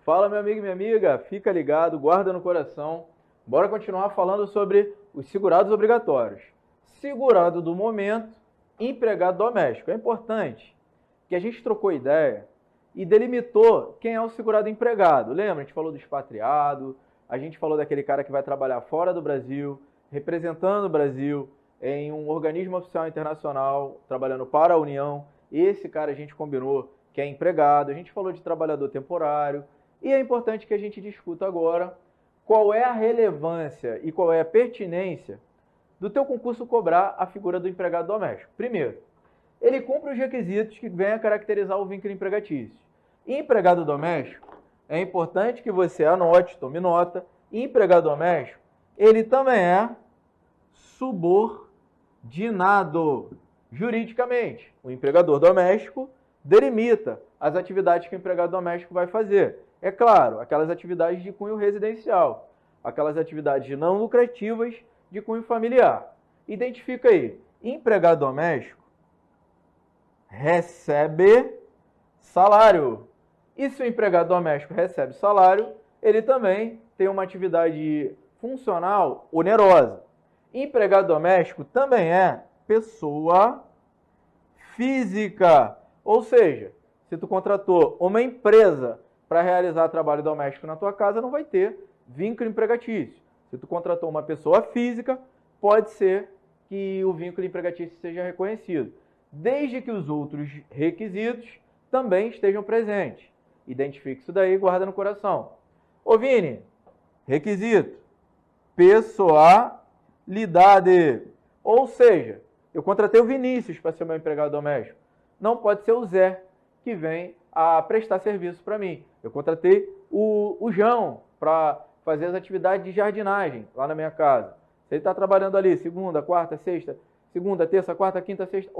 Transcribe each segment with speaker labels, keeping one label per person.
Speaker 1: Fala, meu amigo e minha amiga, fica ligado, guarda no coração. Bora continuar falando sobre os segurados obrigatórios. Segurado do momento, empregado doméstico. É importante que a gente trocou ideia e delimitou quem é o segurado empregado. Lembra? A gente falou do expatriado, a gente falou daquele cara que vai trabalhar fora do Brasil, representando o Brasil em um organismo oficial internacional, trabalhando para a União. Esse cara a gente combinou que é empregado. A gente falou de trabalhador temporário. E é importante que a gente discuta agora qual é a relevância e qual é a pertinência do teu concurso cobrar a figura do empregado doméstico. Primeiro, ele cumpre os requisitos que vêm a caracterizar o vínculo empregatício. Empregado doméstico, é importante que você anote, tome nota, empregado doméstico, ele também é subordinado juridicamente. O empregador doméstico delimita as atividades que o empregado doméstico vai fazer. É claro, aquelas atividades de cunho residencial, aquelas atividades não lucrativas de cunho familiar. Identifica aí, empregado doméstico recebe salário. E se o empregado doméstico recebe salário, ele também tem uma atividade funcional onerosa. Empregado doméstico também é pessoa física, ou seja, se tu contratou uma empresa para realizar trabalho doméstico na tua casa, não vai ter vínculo empregatício. Se tu contratou uma pessoa física, pode ser que o vínculo empregatício seja reconhecido, desde que os outros requisitos também estejam presentes. Identifique isso daí e guarda no coração. Ô Vini, requisito, pessoalidade. Ou seja, eu contratei o Vinícius para ser meu empregado doméstico. Não pode ser o Zé que vem a prestar serviço para mim. Eu contratei o João para fazer as atividades de jardinagem lá na minha casa. Se ele está trabalhando ali segunda, quarta, sexta, segunda, terça, quarta, quinta, sexta,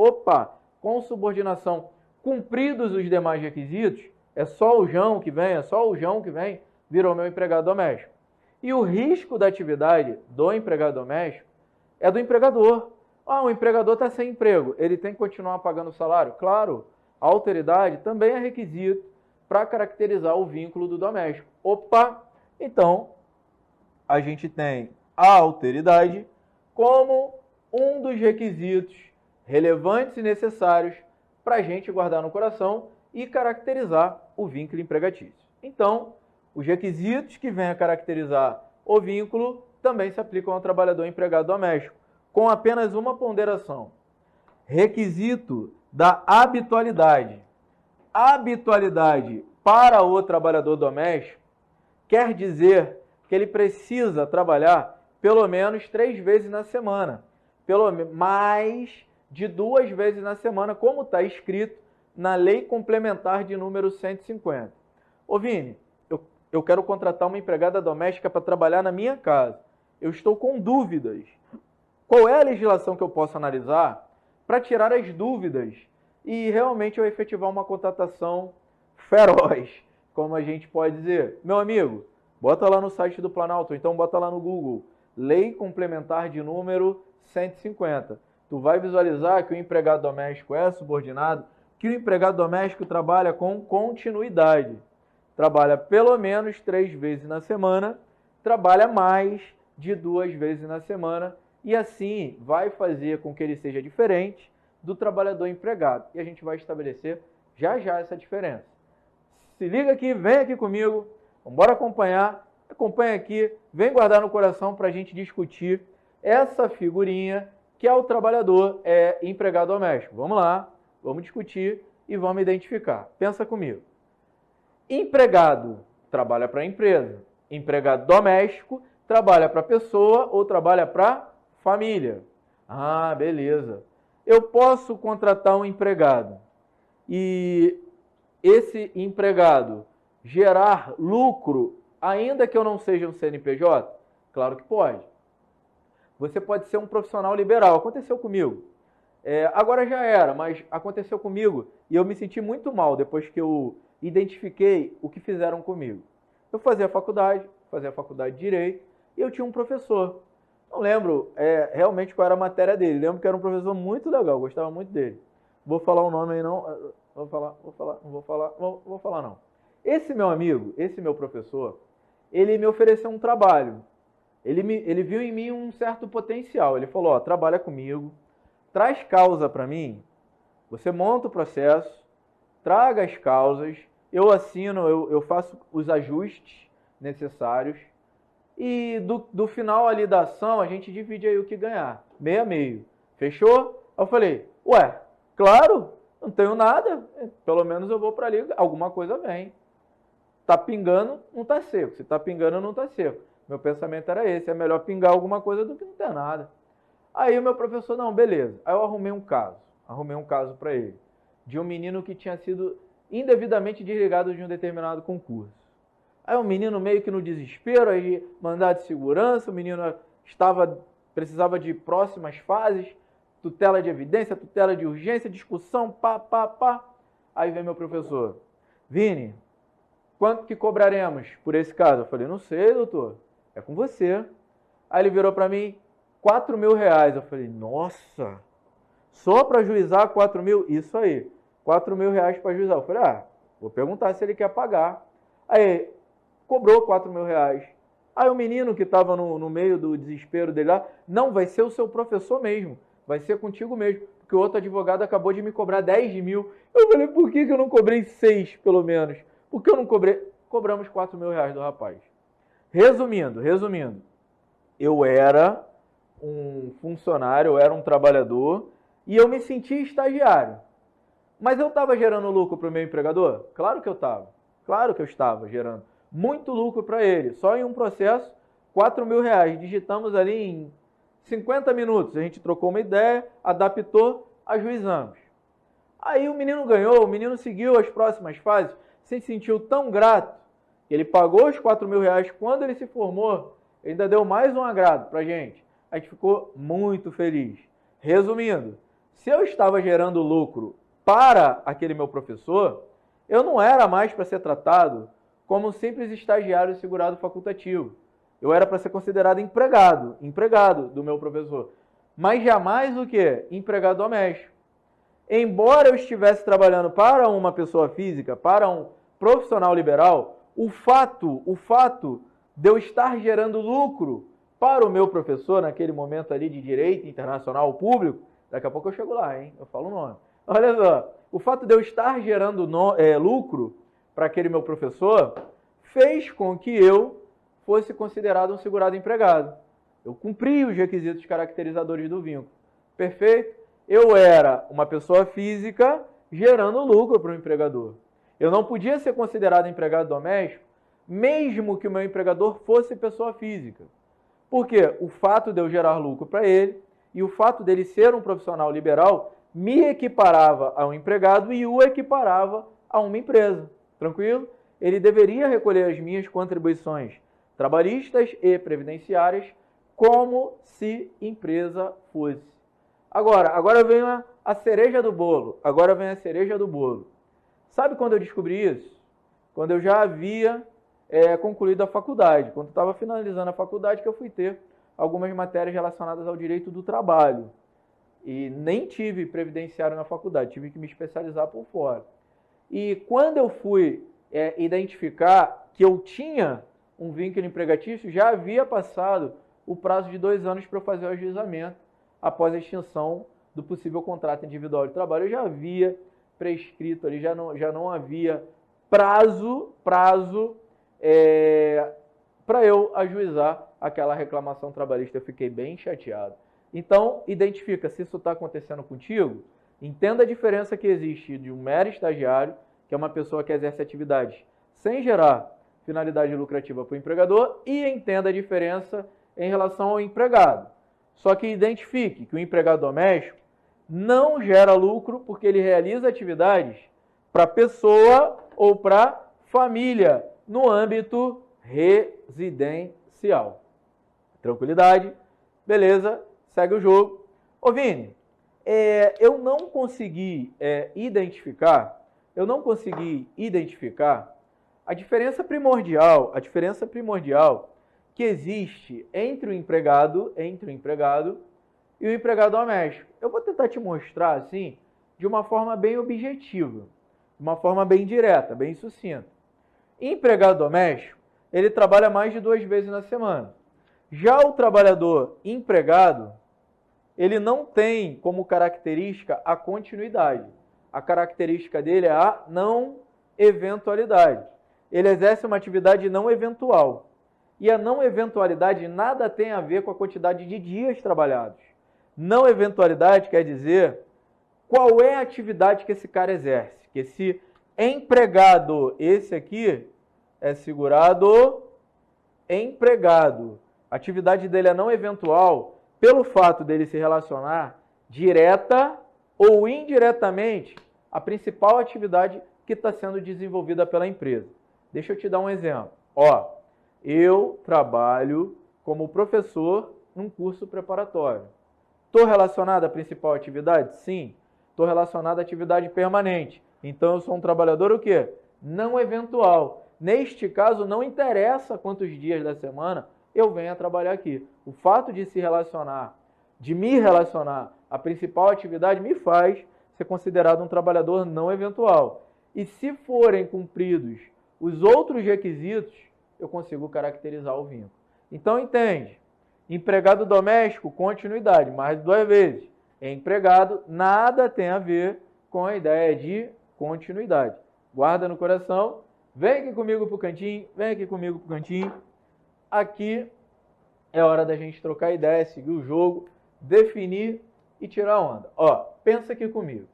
Speaker 1: com subordinação, cumpridos os demais requisitos, é só o João que vem, virou meu empregado doméstico. E o risco da atividade do empregado doméstico é do empregador. O empregador está sem emprego, ele tem que continuar pagando o salário? Claro, a alteridade também é requisito para caracterizar o vínculo do doméstico. Então, a gente tem a alteridade como um dos requisitos relevantes e necessários para a gente guardar no coração e caracterizar o vínculo empregatício. Então, os requisitos que vêm a caracterizar o vínculo também se aplicam ao trabalhador empregado doméstico, com apenas uma ponderação. Requisito da habitualidade. Habitualidade para o trabalhador doméstico quer dizer que ele precisa trabalhar pelo menos 3 vezes na semana, mais de 2 vezes na semana, como está escrito na Lei Complementar de número 150. Ô Vini, eu quero contratar uma empregada doméstica para trabalhar na minha casa. Eu estou com dúvidas. Qual é a legislação que eu posso analisar para tirar as dúvidas e realmente eu efetivar uma contratação feroz, como a gente pode dizer? Meu amigo, bota lá no site do Planalto, então bota lá no Google, Lei Complementar de número 150. Tu vai visualizar que o empregado doméstico é subordinado, que o empregado doméstico trabalha com continuidade. Trabalha pelo menos 3 vezes na semana, trabalha mais de 2 vezes na semana, e assim vai fazer com que ele seja diferente do trabalhador empregado. E a gente vai estabelecer já já essa diferença. Se liga aqui, vem aqui comigo, vamos acompanhar, acompanha aqui, vem guardar no coração para a gente discutir essa figurinha que é o trabalhador empregado doméstico. Vamos lá, vamos discutir e vamos identificar. Pensa comigo. Empregado trabalha para a empresa. Empregado doméstico trabalha para a pessoa ou trabalha para família. Beleza. Eu posso contratar um empregado e esse empregado gerar lucro, ainda que eu não seja um CNPJ? Claro que pode. Você pode ser um profissional liberal. Aconteceu comigo. Agora já era, mas aconteceu comigo e eu me senti muito mal depois que eu identifiquei o que fizeram comigo. Eu fazia faculdade de Direito, e eu tinha um professor. Não lembro realmente qual era a matéria dele. Lembro que era um professor muito legal, gostava muito dele. Vou falar o nome aí não. Vou falar não. Esse meu amigo, esse meu professor, ele me ofereceu um trabalho. Ele viu em mim um certo potencial. Ele falou, ó, trabalha comigo, traz causa para mim, você monta o processo, traga as causas, eu assino, eu faço os ajustes necessários e do final ali da ação a gente divide aí o que ganhar, meio a meio. Fechou? Aí eu falei, ué, claro, não tenho nada, pelo menos eu vou para ali, alguma coisa vem. Tá pingando, não tá seco. Se tá pingando, não tá seco. Meu pensamento era esse, é melhor pingar alguma coisa do que não ter nada. Aí o meu professor, não, beleza. Aí eu arrumei um caso para ele, de um menino que tinha sido indevidamente desligado de um determinado concurso. Aí o menino meio que no desespero, aí mandado de segurança, o menino precisava de próximas fases, tutela de evidência, tutela de urgência, discussão, pá. Aí vem meu professor, Vini, quanto que cobraremos por esse caso? Eu falei, não sei, doutor, é com você. Aí ele virou para mim, R$ 4.000. Eu falei, nossa, só para juizar 4 mil? Isso aí, R$ 4.000 para juizar. Eu falei, vou perguntar se ele quer pagar. Aí, cobrou R$ 4.000. Aí o menino que estava no meio do desespero dele lá, não, vai ser o seu professor mesmo, vai ser contigo mesmo, porque o outro advogado acabou de me cobrar 10 mil. Eu falei, por que eu não cobrei 6 pelo menos? Por que eu não cobrei? Cobramos R$ 4.000 do rapaz. Resumindo, eu era um funcionário, eu era um trabalhador e eu me sentia estagiário. Mas eu estava gerando lucro para o meu empregador? Claro que eu estava. Claro que eu estava gerando muito lucro para ele. Só em um processo, R$ 4.000. Digitamos ali em 50 minutos. A gente trocou uma ideia, adaptou, ajuizamos. Aí o menino ganhou, o menino seguiu as próximas fases, se sentiu tão grato que ele pagou os R$ 4.000. Quando ele se formou, ele ainda deu mais um agrado para a gente. A gente ficou muito feliz. Resumindo, se eu estava gerando lucro para aquele meu professor, eu não era mais para ser tratado como um simples estagiário segurado facultativo. Eu era para ser considerado empregado do meu professor. Mas jamais o quê? Empregado doméstico. Embora eu estivesse trabalhando para uma pessoa física, para um profissional liberal, o fato de eu estar gerando lucro para o meu professor, naquele momento ali de direito internacional público, daqui a pouco eu chego lá, hein? Eu falo o nome. Olha só, o fato de eu estar gerando lucro para aquele meu professor fez com que eu fosse considerado um segurado empregado. Eu cumpri os requisitos caracterizadores do vínculo. Perfeito? Eu era uma pessoa física gerando lucro para o empregador. Eu não podia ser considerado empregado doméstico, mesmo que o meu empregador fosse pessoa física. Porque o fato de eu gerar lucro para ele e o fato dele ser um profissional liberal me equiparava a um empregado e o equiparava a uma empresa. Tranquilo? Ele deveria recolher as minhas contribuições trabalhistas e previdenciárias como se empresa fosse. Agora vem a cereja do bolo. Sabe quando eu descobri isso? Quando eu já havia concluído a faculdade. Quando eu estava finalizando a faculdade, que eu fui ter algumas matérias relacionadas ao direito do trabalho. E nem tive previdenciário na faculdade, tive que me especializar por fora. E quando eu fui identificar que eu tinha um vínculo empregatício, já havia passado o prazo de 2 anos para eu fazer o ajuizamento após a extinção do possível contrato individual de trabalho. Eu já havia prescrito ali, já não havia prazo para eu ajuizar aquela reclamação trabalhista. Eu fiquei bem chateado. Então, identifica se isso está acontecendo contigo, entenda a diferença que existe de um mero estagiário, que é uma pessoa que exerce atividades sem gerar finalidade lucrativa para o empregador, e entenda a diferença em relação ao empregado. Só que identifique que o empregado doméstico não gera lucro porque ele realiza atividades para pessoa ou para família no âmbito residencial. Tranquilidade? Beleza? Segue o jogo. Ô Vini, eu não consegui identificar a diferença primordial que existe entre o empregado e o empregado doméstico. Eu vou tentar te mostrar assim, de uma forma bem objetiva, de uma forma bem direta, bem sucinta. Empregado doméstico, ele trabalha mais de 2 vezes na semana. Já o trabalhador empregado, ele não tem como característica a continuidade. A característica dele é a não eventualidade. Ele exerce uma atividade não eventual. E a não eventualidade nada tem a ver com a quantidade de dias trabalhados. Não eventualidade quer dizer qual é a atividade que esse cara exerce. Que esse empregado, esse aqui é segurado empregado. A atividade dele é não eventual pelo fato dele se relacionar direta ou indiretamente à principal atividade que está sendo desenvolvida pela empresa. Deixa eu te dar um exemplo. Ó, eu trabalho como professor num curso preparatório. Estou relacionado à principal atividade? Sim. Estou relacionado à atividade permanente. Então, eu sou um trabalhador o quê? Não eventual. Neste caso, não interessa quantos dias da semana eu venha trabalhar aqui. O fato de se relacionar, de me relacionar à principal atividade, me faz ser considerado um trabalhador não eventual. E se forem cumpridos os outros requisitos, eu consigo caracterizar o vínculo. Então, entende? Empregado doméstico, continuidade, mais de 2 vezes. Empregado, nada tem a ver com a ideia de continuidade. Guarda no coração. Vem aqui comigo pro cantinho, vem aqui comigo pro cantinho. Aqui é hora da gente trocar ideia, seguir o jogo, definir e tirar onda. Ó, pensa aqui comigo.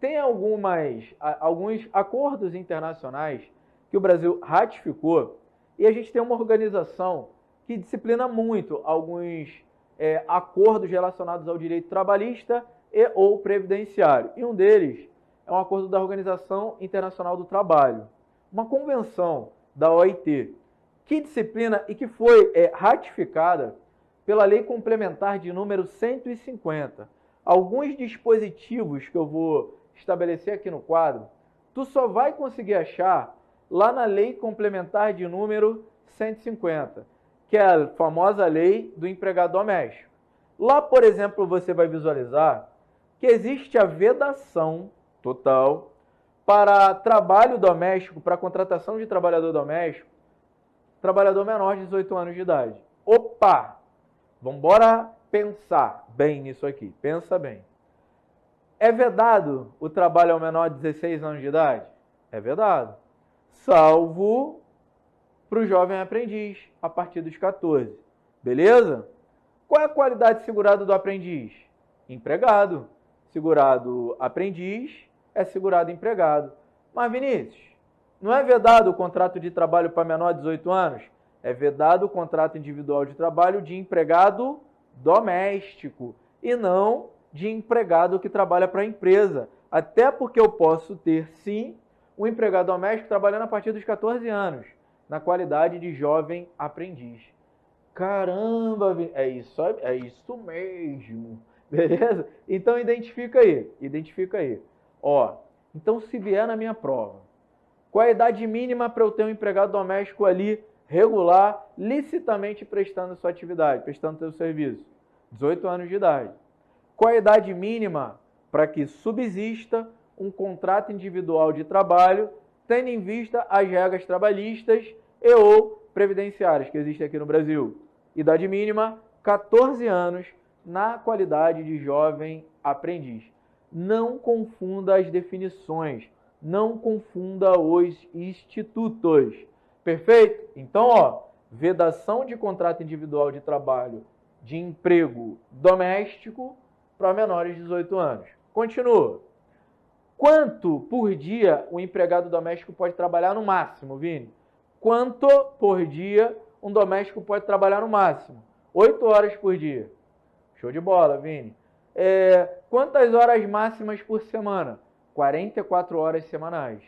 Speaker 1: Tem alguns acordos internacionais que o Brasil ratificou e a gente tem uma organização que disciplina muito alguns acordos relacionados ao direito trabalhista e ou previdenciário. E um deles é um acordo da Organização Internacional do Trabalho, uma convenção da OIT, que disciplina e que foi ratificada pela Lei Complementar de número 150. Alguns dispositivos que eu vou estabelecer aqui no quadro, tu só vai conseguir achar lá na Lei Complementar de número 150, que é a famosa Lei do Empregado Doméstico. Lá, por exemplo, você vai visualizar que existe a vedação total para trabalho doméstico, para contratação de trabalhador doméstico, trabalhador menor de 18 anos de idade. Opa! Vamos embora pensar bem nisso aqui. Pensa bem. É vedado o trabalho ao menor de 16 anos de idade? É vedado. Salvo para o jovem aprendiz, a partir dos 14. Beleza? Qual é a qualidade segurada do aprendiz? Empregado. Segurado aprendiz é segurado empregado. Mas, Vinícius, não é vedado o contrato de trabalho para menor de 18 anos? É vedado o contrato individual de trabalho de empregado doméstico e não de empregado que trabalha para a empresa. Até porque eu posso ter, sim, um empregado doméstico trabalhando a partir dos 14 anos, na qualidade de jovem aprendiz. Caramba, é isso mesmo. Beleza? Então identifica aí. Ó, então se vier na minha prova, qual é a idade mínima para eu ter um empregado doméstico ali, regular, licitamente prestando sua atividade, prestando seu serviço? 18 anos de idade. Qual é a idade mínima para que subsista um contrato individual de trabalho, tendo em vista as regras trabalhistas e ou previdenciárias que existem aqui no Brasil? Idade mínima, 14 anos, na qualidade de jovem aprendiz. Não confunda as definições, não confunda os institutos. Perfeito? Então, ó, vedação de contrato individual de trabalho de emprego doméstico para menores de 18 anos. Continua. Quanto por dia o empregado doméstico pode trabalhar no máximo, Vini? Quanto por dia um doméstico pode trabalhar no máximo? 8 horas por dia. Show de bola, Vini. Quantas horas máximas por semana? 44 horas semanais.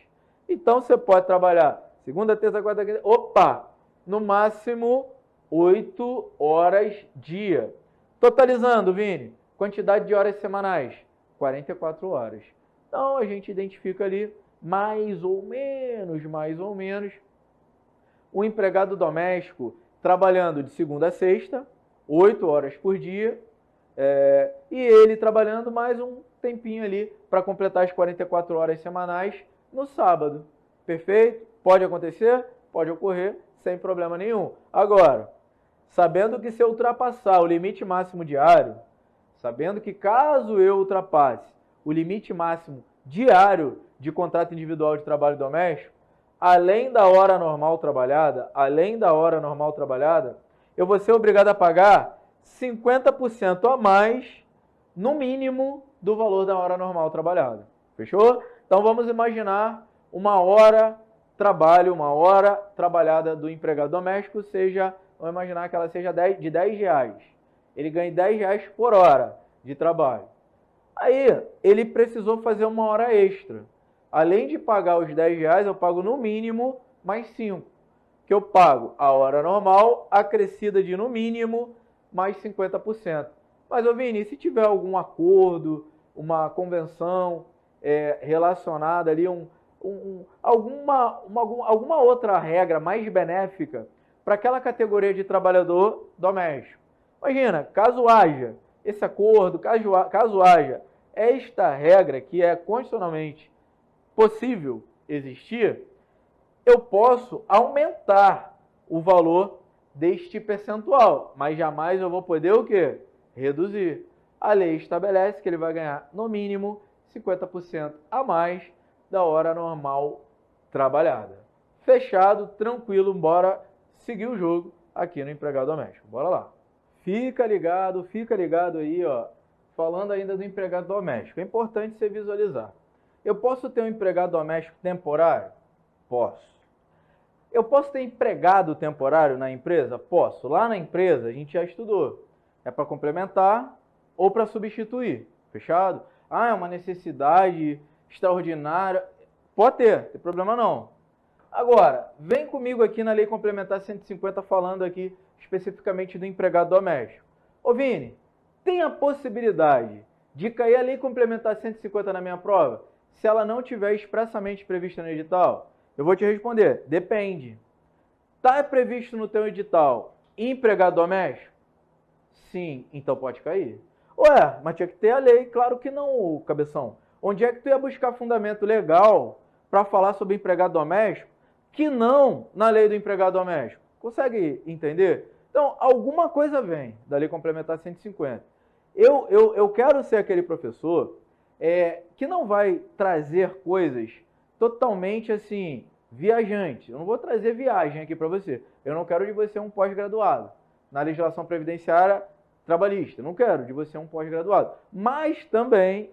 Speaker 1: Então, você pode trabalhar segunda, terça, quarta, quinta... Opa! No máximo, 8 horas dia. Totalizando, Vini, quantidade de horas semanais? 44 horas. Então, a gente identifica ali, mais ou menos, o empregado doméstico trabalhando de segunda a sexta, 8 horas por dia, e ele trabalhando mais um tempinho ali para completar as 44 horas semanais no sábado. Perfeito? Pode acontecer? Pode ocorrer sem problema nenhum. Agora, sabendo que se eu ultrapassar o limite máximo diário, sabendo que caso eu ultrapasse o limite máximo diário de contrato individual de trabalho doméstico, além da hora normal trabalhada, eu vou ser obrigado a pagar 50% a mais, no mínimo, do valor da hora normal trabalhada. Fechou? Então vamos imaginar uma hora trabalhada do empregado doméstico, vamos imaginar que ela seja de R$10. Ele ganha R$10 por hora de trabalho. Aí, ele precisou fazer uma hora extra. Além de pagar os R$10, eu pago no mínimo mais 5. Que eu pago a hora normal, acrescida de no mínimo mais 50%. Mas, ô Vini, se tiver algum acordo, uma convenção relacionada ali, alguma outra regra mais benéfica para aquela categoria de trabalhador doméstico. Imagina, caso haja esse acordo, caso haja esta regra que é constitucionalmente possível existir, eu posso aumentar o valor deste percentual, mas jamais eu vou poder o quê? Reduzir. A lei estabelece que ele vai ganhar, no mínimo, 50% a mais da hora normal trabalhada. Fechado, tranquilo, bora seguir o jogo aqui no empregado doméstico. Bora lá. Fica ligado aí, ó. Falando ainda do empregado doméstico, é importante você visualizar. Eu posso ter um empregado doméstico temporário? Posso. Eu posso ter empregado temporário na empresa? Posso. Lá na empresa a gente já estudou. É para complementar ou para substituir. Fechado? Ah, é uma necessidade extraordinária. Pode ter, não tem problema não. Agora, vem comigo aqui na Lei Complementar 150 falando aqui especificamente do empregado doméstico. Ô Vini, tem a possibilidade de cair a Lei Complementar 150 na minha prova se ela não tiver expressamente prevista no edital? Eu vou te responder, depende. Está previsto no teu edital empregado doméstico? Sim, então pode cair. Ué, mas tinha que ter a lei. Claro que não, cabeção. Onde é que tu ia buscar fundamento legal para falar sobre empregado doméstico que não na lei do empregado doméstico? Consegue entender? Então, alguma coisa vem da Lei Complementar 150. Eu quero ser aquele professor que não vai trazer coisas totalmente assim, viajantes. Eu não vou trazer viagem aqui para você. Eu não quero de você um pós-graduado na legislação previdenciária trabalhista. Eu não quero de você um pós-graduado. Mas também,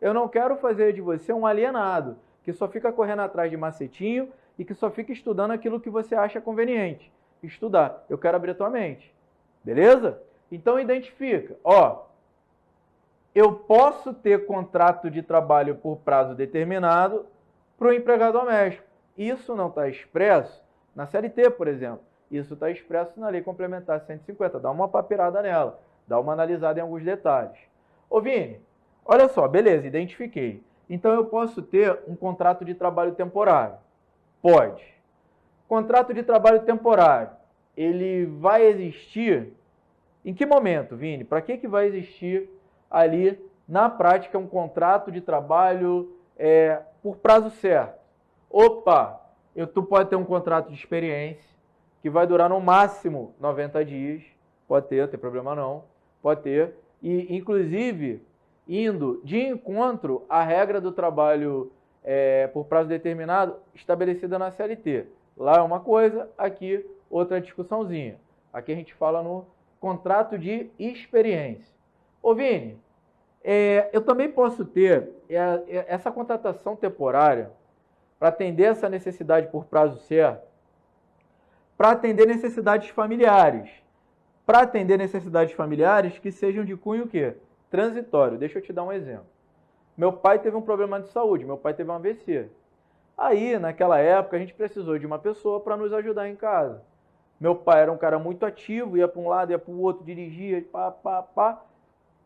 Speaker 1: eu não quero fazer de você um alienado, que só fica correndo atrás de macetinho e que só fica estudando aquilo que você acha conveniente estudar. Eu quero abrir a tua mente. Beleza? Então identifica. Ó, eu posso ter contrato de trabalho por prazo determinado para o empregado doméstico. Isso não está expresso na CLT, por exemplo. Isso está expresso na Lei Complementar 150. Dá uma papeirada nela. Dá uma analisada em alguns detalhes. Ô Vini, olha só, beleza, identifiquei. Então eu posso ter um contrato de trabalho temporário? Pode. Contrato de trabalho temporário, ele vai existir em que momento, Vini? Para que vai existir ali, na prática, um contrato de trabalho por prazo certo? Opa, tu pode ter um contrato de experiência que vai durar no máximo 90 dias. Pode ter, não tem problema não. Pode ter. E, inclusive, indo de encontro à regra do trabalho por prazo determinado estabelecida na CLT. Lá é uma coisa, aqui outra discussãozinha. Aqui a gente fala no contrato de experiência. Ô Vini, eu também posso ter essa contratação temporária para atender essa necessidade por prazo certo, para atender necessidades familiares. Para atender necessidades familiares que sejam de cunho o quê? Transitório. Deixa eu te dar um exemplo. Meu pai teve um problema de saúde, meu pai teve um AVC. Aí, naquela época, a gente precisou de uma pessoa para nos ajudar em casa. Meu pai era um cara muito ativo, ia para um lado, ia para o outro, dirigia,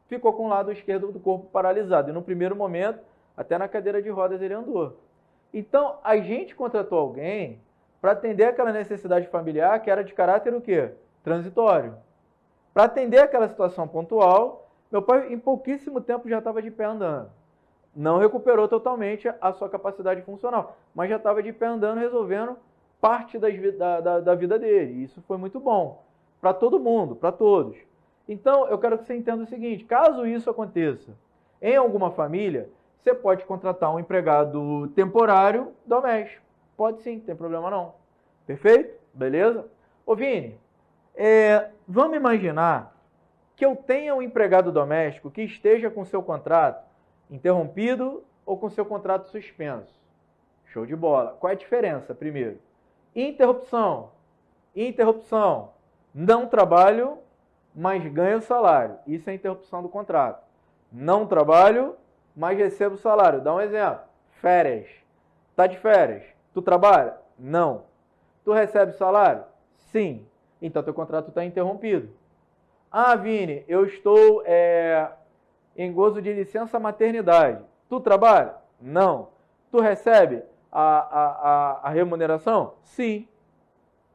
Speaker 1: ficou com o lado esquerdo do corpo paralisado. E no primeiro momento, até na cadeira de rodas ele andou. Então, a gente contratou alguém para atender aquela necessidade familiar que era de caráter o quê? Transitório. Para atender aquela situação pontual, meu pai em pouquíssimo tempo já estava de pé andando. Não recuperou totalmente a sua capacidade funcional, mas já estava de pé andando, resolvendo parte da vida dele. Isso foi muito bom para todo mundo, para todos. Então, eu quero que você entenda o seguinte: caso isso aconteça em alguma família, você pode contratar um empregado temporário doméstico. Pode sim, não tem problema não. Perfeito? Beleza? Ô Vini, vamos imaginar que eu tenha um empregado doméstico que esteja com seu contrato interrompido ou com seu contrato suspenso. Show de bola. Qual é a diferença, primeiro? Interrupção. Interrupção. Não trabalho, mas ganho salário. Isso é interrupção do contrato. Não trabalho, mas recebo salário. Dá um exemplo. Férias. Tá de férias. Tu trabalha? Não. Tu recebe salário? Sim. Então teu contrato está interrompido. Ah, Vini, eu estou em gozo de licença maternidade. Tu trabalha? Não. Tu recebe a remuneração? Sim.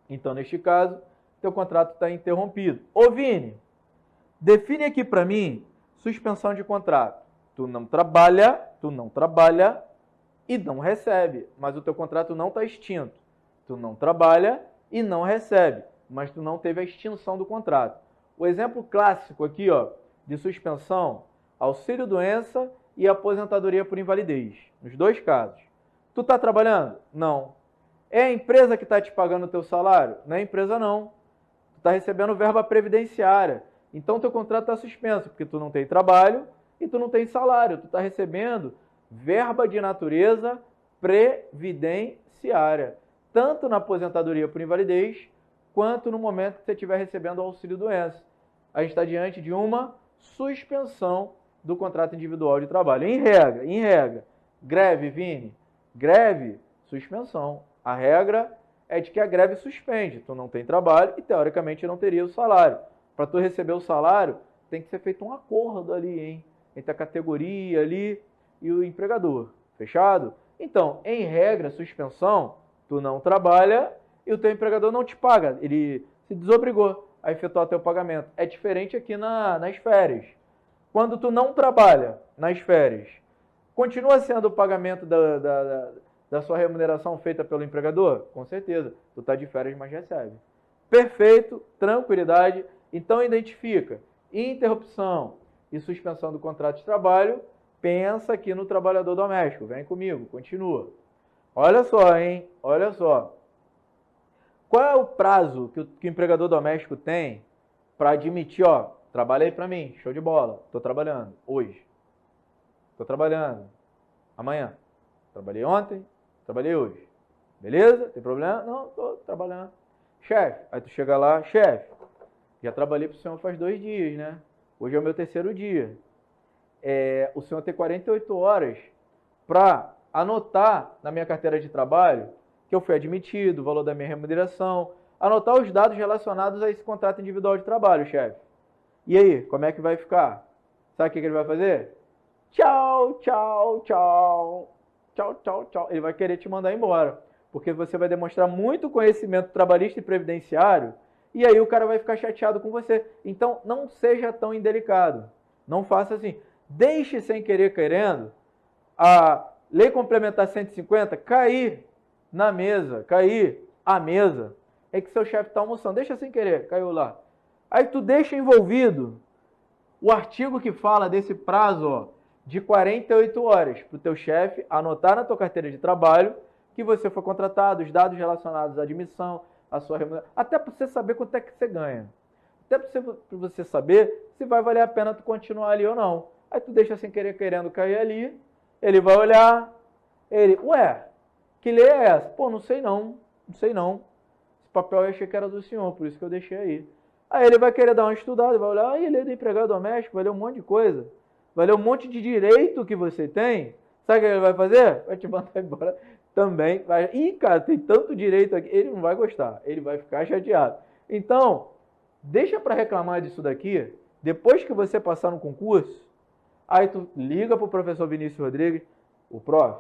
Speaker 1: Então, neste caso, teu contrato está interrompido. Ô, Vini, define aqui para mim suspensão de contrato. Tu não trabalha e não recebe, mas o teu contrato não está extinto. Tu não trabalha e não recebe, mas tu não teve a extinção do contrato. O exemplo clássico aqui, ó, de suspensão, auxílio-doença e aposentadoria por invalidez. Nos dois casos. Tu está trabalhando? Não. É a empresa que está te pagando o teu salário? Não é a empresa, não. Tu está recebendo verba previdenciária. Então, teu contrato está suspenso, porque tu não tem trabalho e tu não tem salário. Tu está recebendo verba de natureza previdenciária. Tanto na aposentadoria por invalidez, quanto no momento que você estiver recebendo o auxílio-doença. A gente está diante de uma suspensão do contrato individual de trabalho. Em regra. Greve, Vini. Greve, suspensão. A regra é de que a greve suspende. Tu não tem trabalho e, teoricamente, não teria o salário. Para tu receber o salário, tem que ser feito um acordo ali, hein? Entre a categoria ali e o empregador. Fechado? Então, em regra, suspensão, tu não trabalha e o teu empregador não te paga. Ele se desobrigou a efetuar teu pagamento. É diferente aqui nas férias. Quando tu não trabalha nas férias, continua sendo o pagamento da sua remuneração feita pelo empregador? Com certeza. Tu está de férias, mas recebe. Perfeito, tranquilidade. Então, identifica interrupção e suspensão do contrato de trabalho. Pensa aqui no trabalhador doméstico. Vem comigo, continua. Olha só, hein? Olha só. Qual é o prazo que o empregador doméstico tem para admitir, ó, trabalhei para mim, show de bola, estou trabalhando hoje, estou trabalhando amanhã, trabalhei ontem, trabalhei hoje, beleza? Tem problema? Não, estou trabalhando. Chefe, aí tu chega lá, chefe, já trabalhei para o senhor faz 2 dias, né? Hoje é o meu 3º dia. O senhor tem 48 horas para anotar na minha carteira de trabalho que eu fui admitido, o valor da minha remuneração, anotar os dados relacionados a esse contrato individual de trabalho, chefe. E aí, como é que vai ficar? Sabe o que ele vai fazer? Tchau, tchau, tchau. Tchau, tchau, tchau. Ele vai querer te mandar embora, porque você vai demonstrar muito conhecimento trabalhista e previdenciário, e aí o cara vai ficar chateado com você. Então, não seja tão indelicado. Não faça assim. Deixe sem querer querendo a Lei Complementar 150 cair na mesa, cair à mesa. É que seu chefe está almoçando. Deixa sem querer, caiu lá. Aí tu deixa envolvido o artigo que fala desse prazo, ó, de 48 horas para o teu chefe anotar na tua carteira de trabalho que você foi contratado, os dados relacionados à admissão, à sua remuneração, até para você saber quanto é que você ganha. Até para você saber se vai valer a pena tu continuar ali ou não. Aí tu deixa sem querer querendo cair ali, ele vai olhar, ué, que lei é essa? Pô, não sei não. Esse papel eu achei que era do senhor, por isso que eu deixei aí. Aí ele vai querer dar uma estudada, vai olhar, aí lei do empregado doméstico, vai ler um monte de coisa. Vai ler um monte de direito que você tem. Sabe o que ele vai fazer? Vai te mandar embora também. Ih, cara, tem tanto direito aqui. Ele não vai gostar, ele vai ficar chateado. Então, deixa para reclamar disso daqui, depois que você passar no concurso, aí tu liga pro professor Vinícius Rodrigues, o prof,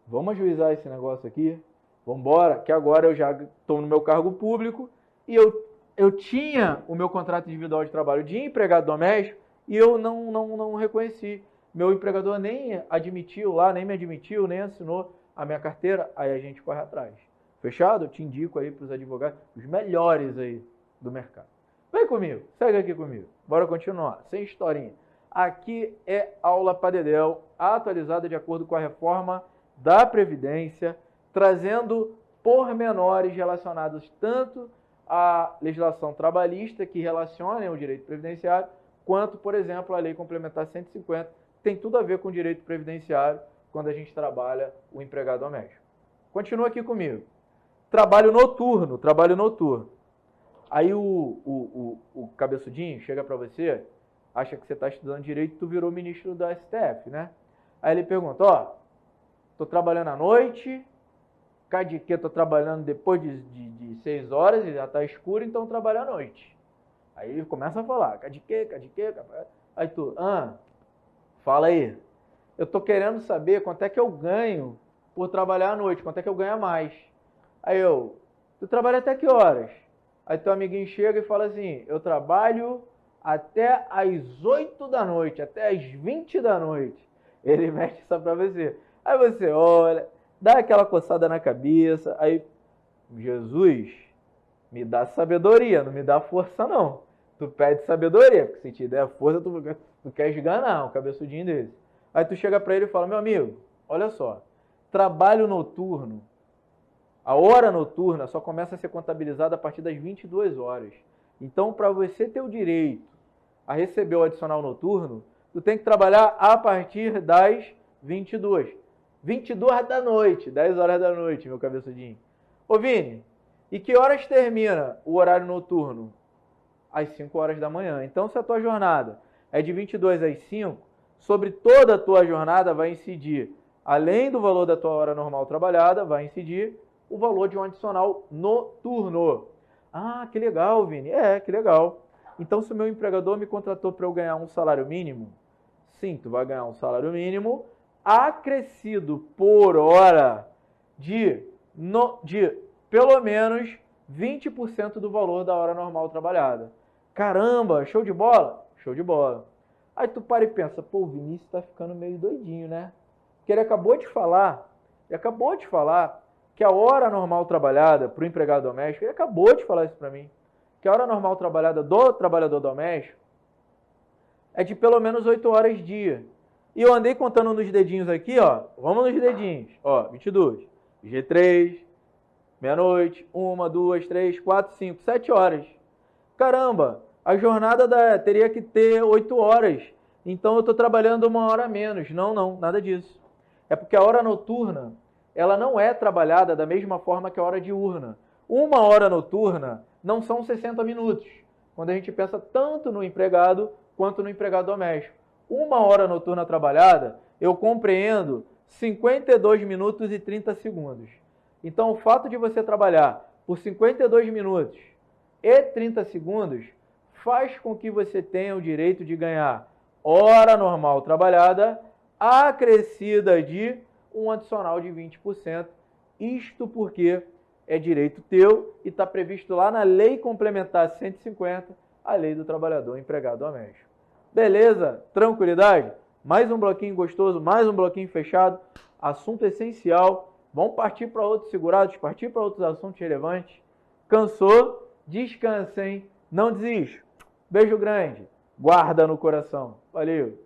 Speaker 1: vamos ajuizar esse negócio aqui, vamos embora, que agora eu já estou no meu cargo público e eu tinha o meu contrato individual de trabalho de empregado doméstico e eu não reconheci. meu empregador nem admitiu lá, nem me admitiu, nem assinou a minha carteira, aí a gente corre atrás. Fechado? Eu te indico aí para os advogados, os melhores aí do mercado. Vem comigo, segue aqui comigo. Bora continuar, sem historinha. Aqui é aula para dedéu, atualizada de acordo com a reforma da Previdência, trazendo pormenores relacionados tanto à legislação trabalhista, que relaciona o direito previdenciário, quanto, por exemplo, a Lei Complementar 150, tem tudo a ver com o direito previdenciário quando a gente trabalha o empregado doméstico. Continua aqui comigo. Trabalho noturno, trabalho noturno. Aí o cabeçudinho chega para você, acha que você está estudando direito, tu virou ministro da STF, né? Aí ele pergunta, ó, tô trabalhando à noite, de que tô trabalhando depois de 6 horas, e já tá escuro, então eu trabalho à noite. Aí ele começa a falar, de que? Aí tu, fala aí. Eu tô querendo saber quanto é que eu ganho por trabalhar à noite, quanto é que eu ganho a mais. Aí tu trabalha até que horas? Aí teu amiguinho chega e fala assim, eu trabalho até às 8 da noite, até às 20 da noite. Ele mexe só pra você. Aí você olha, dá aquela coçada na cabeça, aí, Jesus, me dá sabedoria, não me dá força não. Tu pede sabedoria, porque se te der força, tu quer esganar um cabeçudinho desse. Aí tu chega pra ele e fala, meu amigo, olha só, trabalho noturno, a hora noturna só começa a ser contabilizada a partir das 22 horas. Então, para você ter o direito a receber o adicional noturno, tu tem que trabalhar a partir das 22. 22 da noite, 10 horas da noite, meu cabeçudinho. Ô Vini, e que horas termina o horário noturno? Às 5 horas da manhã. Então, se a tua jornada é de 22 às 5, sobre toda a tua jornada vai incidir, além do valor da tua hora normal trabalhada, vai incidir o valor de um adicional noturno. Ah, que legal, Vini. Que legal. Então, se o meu empregador me contratou para eu ganhar um salário mínimo, sim, tu vai ganhar um salário mínimo acrescido por hora de pelo menos 20% do valor da hora normal trabalhada. Caramba, show de bola? Show de bola. Aí tu para e pensa, pô, o Vinícius tá ficando meio doidinho, né? Porque ele acabou de falar que a hora normal trabalhada para o empregado doméstico, ele acabou de falar isso para mim, que a hora normal trabalhada do trabalhador doméstico é de pelo menos 8 horas dia. E eu andei contando nos dedinhos aqui, ó, vamos nos dedinhos, ó, 22, G3, meia-noite, 1, 2, 3, 4, 5, 7 horas. Caramba, a jornada teria que ter 8 horas, então eu estou trabalhando 1 hora a menos. Não, nada disso. É porque a hora noturna, ela não é trabalhada da mesma forma que a hora diurna. 1 hora noturna não são 60 minutos, quando a gente pensa tanto no empregado quanto no empregado doméstico. 1 hora noturna trabalhada, eu compreendo 52 minutos e 30 segundos. Então, o fato de você trabalhar por 52 minutos e 30 segundos faz com que você tenha o direito de ganhar hora normal trabalhada acrescida de um adicional de 20%. Isto porque é direito teu e está previsto lá na Lei Complementar 150, a Lei do Trabalhador Empregado Doméstico. Beleza? Tranquilidade? Mais um bloquinho gostoso, mais um bloquinho fechado. Assunto essencial. Vamos partir para outros segurados, partir para outros assuntos relevantes. Cansou? Descansem. Não desiste. Beijo grande. Guarda no coração. Valeu.